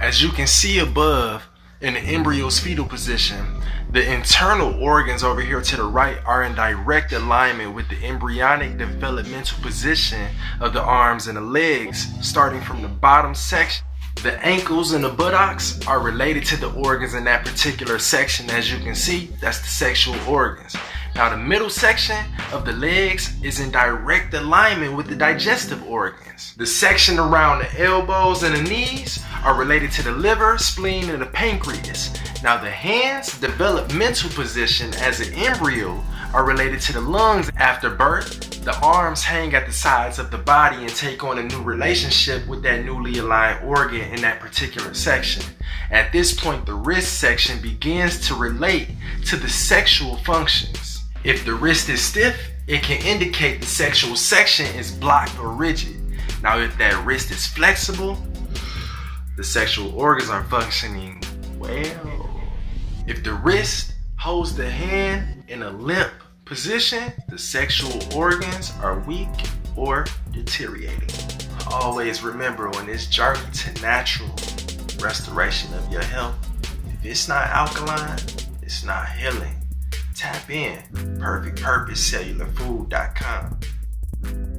As you can see above, in the embryo's fetal position, the internal organs over here to the right are in direct alignment with the embryonic developmental position of the arms and the legs, starting from the bottom section. The ankles and the buttocks are related to the organs in that particular section. As you can see, that's the sexual organs. Now the middle section of the legs is in direct alignment with the digestive organs. The section around the elbows and the knees are related to the liver, spleen, and the pancreas. Now the hands' developmental position as an embryo are related to the lungs. After birth, the arms hang at the sides of the body and take on a new relationship with that newly aligned organ in that particular section. At this point, the wrist section begins to relate to the sexual functions. If the wrist is stiff, it can indicate the sexual section is blocked or rigid. Now, if that wrist is flexible, the sexual organs are functioning well. If the wrist holds the hand in a limp position, the sexual organs are weak or deteriorating. Always remember, on this journey to natural restoration of your health, if it's not alkaline, it's not healing. Tap in. PerfectPurposeCellularFood.com.